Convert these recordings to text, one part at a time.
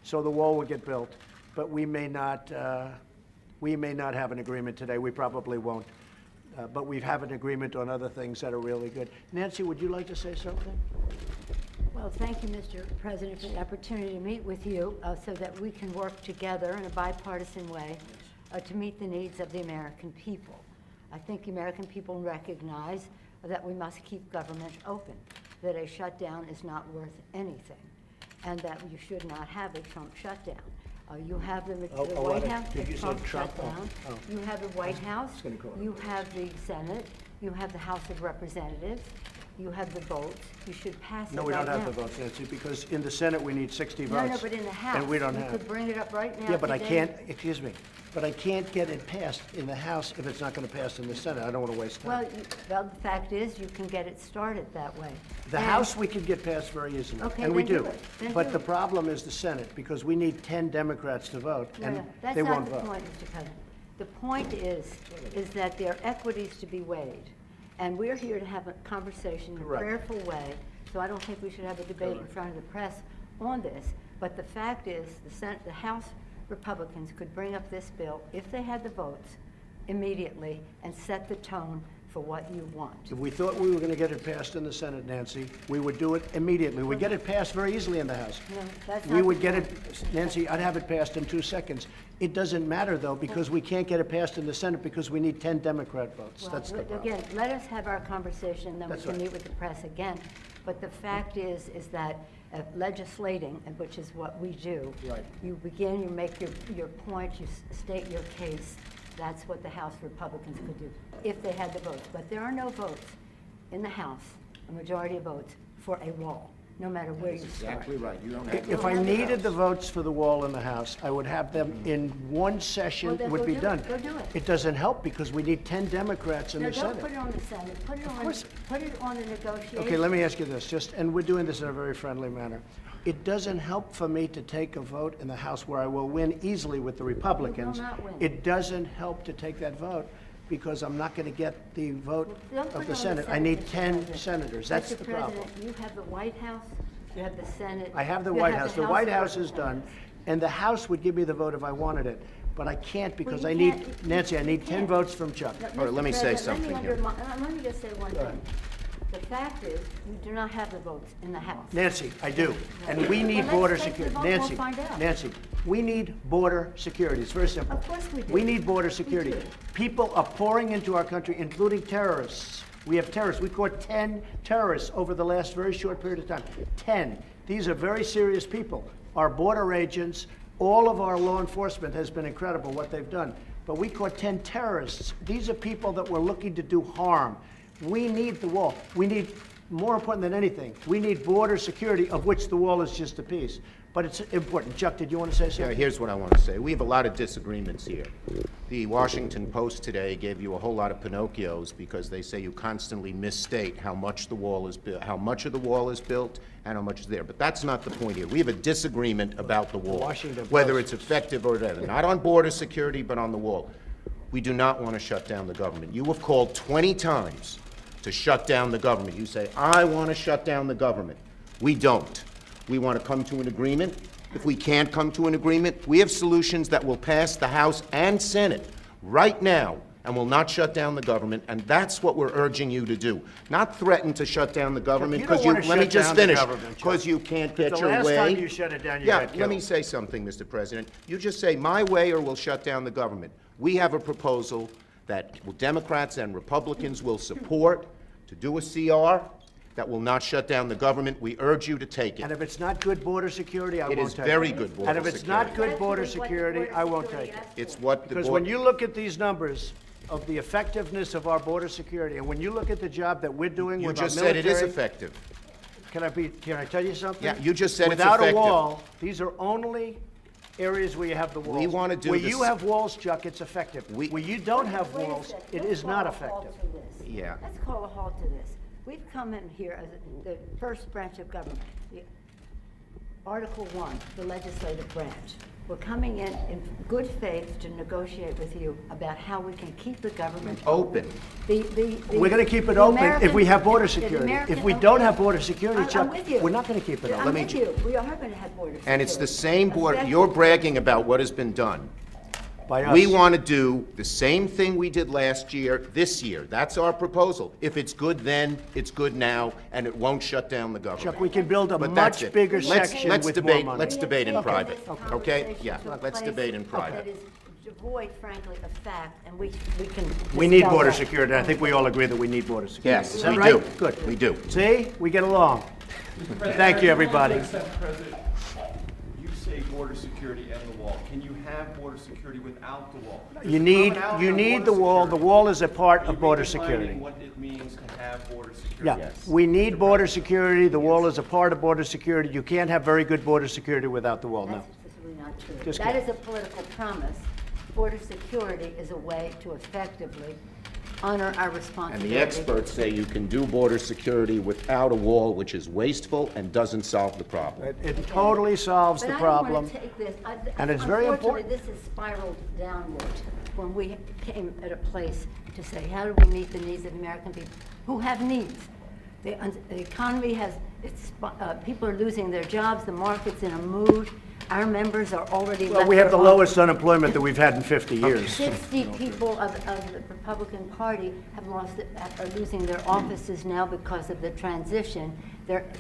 so the wall will get built. But we may not have an agreement today. We probably won't. But we have an agreement on other things that are really good. Nancy, would you like to say something? Well, thank you, Mr. President, for the opportunity to meet with you so that we can work together in a bipartisan way to meet the needs of the American people. I think the American people recognize that we must keep government open, that a shutdown is not worth anything, and that you should not have a Trump shutdown. You have the White House, the Trump shutdown. You have the White House, you have the Senate, you have the House of Representatives, you have the votes. You should pass it right now. No, we don't have the votes, Nancy, because in the Senate we need 60 votes. No, but in the House, and we don't you have. could bring it up right now. Yeah, but I today. can't, excuse me, but I can't get it passed in the House if it's not going to pass in the Senate. I don't want to waste time. Well, the fact is, you can get it started that way. The House we could get passed very easily, Okay, and we then do do. it. Then But do the it. problem is the Senate, because we need 10 Democrats to vote, and they won't That's not the vote. point, Mr. President. The point is that there are equities to be weighed, and we're here to have a conversation in a Correct. prayerful way, so I don't think we should have a debate in front of the press on this. But the fact is, the House Republicans could bring up this bill, if they had the votes, immediately, and set the tone for what you want. If we thought we were going to get it passed in the Senate, Nancy, we would do it immediately. We'd get it passed very easily in the House. No, that's We not would the get point. it, Nancy, I'd have it passed in 2 seconds. It doesn't matter, though, because we can't get it passed in the Senate because we need 10 Democrat votes. Well, That's the problem. again, let us have our conversation, then we That's can right. meet with the press again. But the fact is that legislating, and which is what we do. Right. You begin, you make your point, you state your case. That's what the House Republicans could do, if they had the votes. But there are no votes in the House, a majority of votes, for a wall, no matter where you start. Exactly right. You don't have. If I needed the votes for the wall in the House, I would have them in one session, Well, then would go be do done. it. Go do it. It doesn't help because we need 10 Democrats in No, the don't Senate. put it on the Senate, put it on the negotiation. Okay, let me ask you this, and we're doing this in a very friendly manner. It doesn't help for me to take a vote in the House where I will win easily with the Republicans. not win. It doesn't help to take that vote because I'm not going to get the vote Don't put of it the on Senate. I need Mr. 10 President. senators. That's the Mr. problem. President, you have the White House, you have the Senate. I have the you White House. The White of House is done, Representatives. and the House would give me the vote if I wanted it. But I can't because Well, I you need, can't- Nancy, I you need 10 can't. votes from Chuck. No, All right, let me Mr. say President, something here. Let me just say one thing. The fact is, you do not have the votes in the House. Nancy, I do. And we need Well, let's border take the security. vote, we'll Nancy, find out. Nancy, we need border security. It's very simple. Of course we do. We need border security. do. People are pouring into our country, including terrorists. We have terrorists. We caught 10 terrorists over the last very short period of time. 10. These are very serious people. Our border agents, all of our law enforcement has been incredible what they've done. But we caught 10 terrorists. These are people that were looking to do harm. We need the wall. We need, more important than anything, we need border security, of which the wall is just a piece. But it's important. Chuck, did you want to say Yeah, something? here's what I want to say. We have a lot of disagreements here. The Washington Post today gave you a whole lot of Pinocchios because they say you constantly misstate how much the wall is built, how much of the wall is built, and how much is there. But that's not the point here. We have a disagreement about the wall, Washington whether Post. it's effective or whatever. Not on border security, but on the wall. We do not want to shut down the government. You have called 20 times to shut down the government. You say, I want to shut down the government. We don't. We want to come to an agreement. If we can't come to an agreement, we have solutions that will pass the House and Senate right now and will not shut down the government, and that's what we're urging you to do. Not threaten to shut down the government, you don't because you, wanna let me shut just down the finish, government, Chuck. because you can't get The your last way. time you shut it down, you got Yeah, let me killed. say something, Mr. President. You just say, my way or we'll shut down the government. We have a proposal that Democrats and Republicans will support to do a CR that will not shut down the government. We urge you to take And it. if it's not good border security, I It won't is take very it. good border And if it's not security. good border That's what the security, border I won't security take it. asked for. It's what the Because when you look at these numbers of the effectiveness of our border security, and when you look at the job that we're doing You with our just said it is military- effective. Can I tell you something? Yeah, you just said it's Without a effective. wall, these are only areas where you have the walls. wanna do Where this- you have walls, Chuck, it's effective. Where you don't have Wait a walls, second. it Let's is not call a halt effective. to this. Yeah. Let's call a halt to this. We've come in here as the first branch of government. Article 1, the legislative branch. We're coming in good faith to negotiate with you about how we can keep the government Open. We're going to keep it open if we have border security. If we don't have border security, I'm Chuck, with you. we're not going to keep it I'm open. with you. We are going to have border security. And it's the same border, Effective- you're bragging about what has been done. By us. We want to do the same thing we did last year, this year. That's our proposal. If it's good then, it's good now, and it won't shut down the government. Chuck, we can build a But that's much it. bigger Let's- section let's with more debate- money. let's debate in We have private, taken this okay? conversation Yeah, to a let's place debate in private. That is devoid, frankly, of fact, and we can. We need dispel border that. security, and I think we all agree that we need border security. Yes, Is that we right? do. Good. We do. See, we get along. Thank you, everybody. Mr. President, you say border security and the wall. Can you have border security without the wall? You need the wall. The Border wall is a part security. of border Are you security. redefining what it means to have border security? Yeah, Yes. we need border security. The wall is a part of border security. You can't have very good border security without the wall, no. That's simply not true. Just That kidding. is a political promise. Border security is a way to effectively honor our And responsibility. the experts say you can do border security without a wall, which is wasteful and doesn't solve the problem. It totally solves the But I don't problem. want to take this, And it's very unfortunately, important. this has spiraled downward when we came at a place to say, how do we meet the needs of American people who have needs? The economy has, people are losing their jobs, the market's in a mood, our members are already Well, left we have the their lowest unemployment that we've had in 50 years. 60 people of the Republican Party are losing their offices now because of the transition.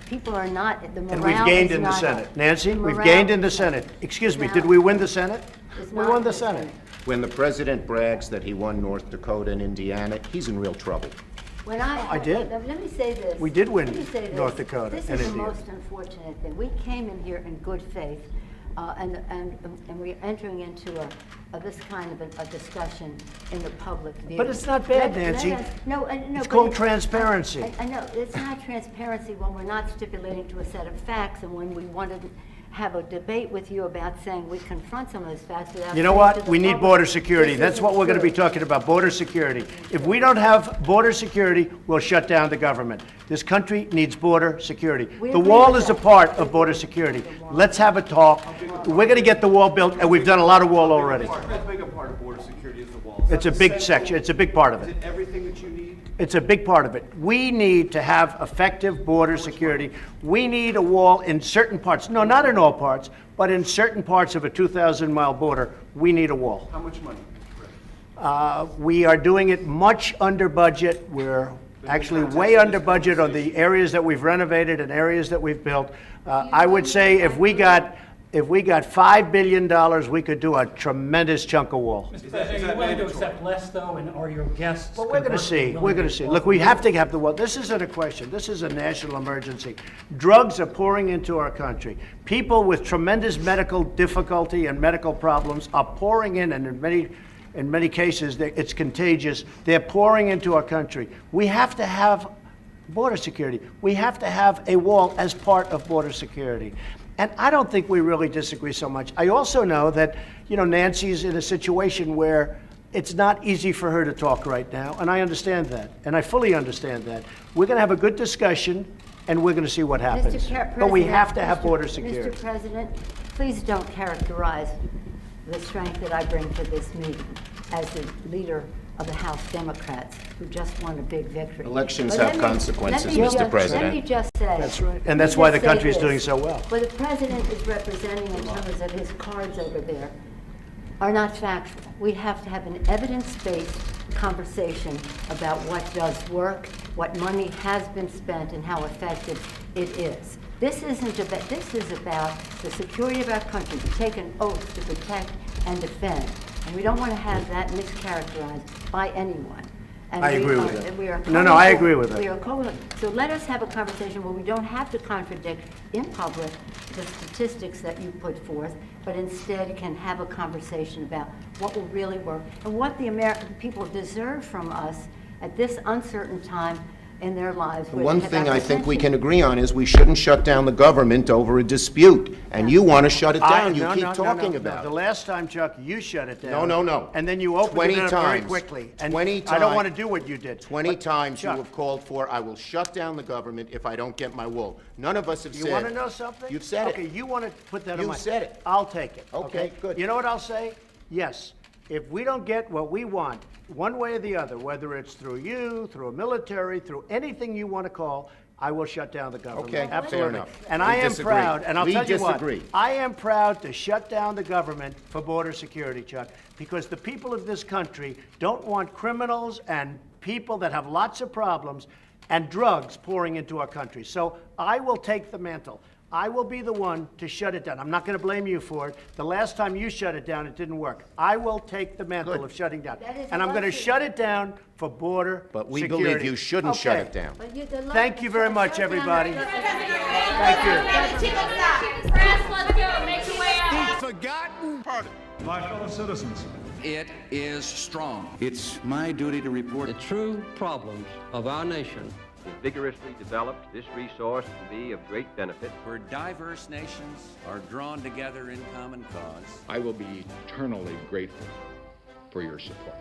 People are not, the morale is And not we've gained in the up. Senate. Nancy, The we've morale gained in the Senate. Excuse me, did we win the Senate? is We not won in the Senate. When the president brags that he won North Dakota and Indiana, he's in real trouble. When I did. Let me say this. We did win Let me say this. North Dakota This and is the Indiana. most unfortunate thing. We came in here in good faith, and we're entering into this kind of a discussion in the public view. But it's not bad, Nancy. No, It's but called transparency. I know, it's not transparency when we're not stipulating to a set of facts, and when we want to have a debate with you about saying we confront some of those facts without. You know saying what? to the We need public, border security. this That's isn't what we're going to be true. talking about, border security. If we don't have border security, we'll shut down the government. This country needs border security. We The agree wall with is a that. part of border security. Let's have a talk. We're going to get the wall built, and we've done a lot of wall already. How big a part of border security is the wall? Is It's that a the big central- section. It's a big part of Is it. it everything that you need? It's a big part of it. We need to have effective border security. We need a wall in certain parts. No, not in all parts, but in certain parts of a 2,000-mile border, we need a wall. How much money? We are doing it much under budget. We're actually way under budget on the areas that we've renovated and areas that we've built. I would say if we got $5 billion, we could do a tremendous chunk of wall. Mr. President, are you willing to accept less, though, and are your guests? Well, we're going to see. conversely We're going to see. Look, we have to have the wall. This isn't a question. This is a national emergency. Drugs are pouring into our country. People with tremendous medical difficulty and medical problems are pouring in, and in many cases, it's contagious. They're pouring into our country. We have to have border security. We have to have a wall as part of border security. And I don't think we really disagree so much. I also know that, Nancy's in a situation where it's not easy for her to talk right now, and I understand that, and I fully understand that. We're going to have a good discussion, and we're going to see what happens. But we have to have border security. Mr. President, please don't characterize the strength that I bring to this meeting as the leader of the House Democrats who just won a big victory. Elections But have consequences, let me Mr. just- President. Let me just say. That's right. And that's why the country is doing so well. What the president is representing in terms of his cards over there are not factual. We have to have an evidence-based conversation about what does work, what money has been spent, and how effective it is. This isn't about, this is about the security of our country, to take an oath to protect and defend. And we don't want to have that mischaracterized by anyone. And I we agree are- with that. and we are No, no, I agree with that. we are so let us have a conversation where we don't have to contradict in public the statistics that you put forth, but instead can have a conversation about what will really work and what the American people deserve from us at this uncertain time in their lives. where they One have thing I think we apprehension. can agree on is we shouldn't shut down the government over a dispute, and you want to shut it down. You No, keep no, no, talking no. about The it. last time, Chuck, you shut it down. No, no, no. And then you opened 20 it up very times. quickly. And 20 I don't times. want to do what you did. 20 But, times you Chuck, have called for, I will shut down the government if I don't get my will. None of us have said. You want to know something? You've said it. Okay, you want to put that on You've my... said it. I'll take it. Okay, good. You know what I'll say? Yes. If we don't get what we want, one way or the other, whether it's through you, through a military, through anything you want to call, I will shut down the government. Okay, fair Absolutely. enough. And We I am disagree. proud, and I'll We tell you what, disagree. I am proud to shut down the government for border security, Chuck, because the people of this country don't want criminals and people that have lots of problems and drugs pouring into our country. So I will take the mantle. I will be the one to shut it down. I'm not going to blame you for it. The last time you shut it down, it didn't work. I will take the mantle Good. of shutting down. That is And I'm going to lucky. shut it down for border But we security. believe you shouldn't shut Okay. it down. But the law- Thank you very much, shut down everybody. the- Thank you. Let's go. Make your way out. Forgotten? Pardon. My fellow citizens, It is strong. It's my duty to report The true problems of our nation vigorously developed, this resource will be of great benefit. where diverse nations are drawn together in common cause. I will be eternally grateful for your support.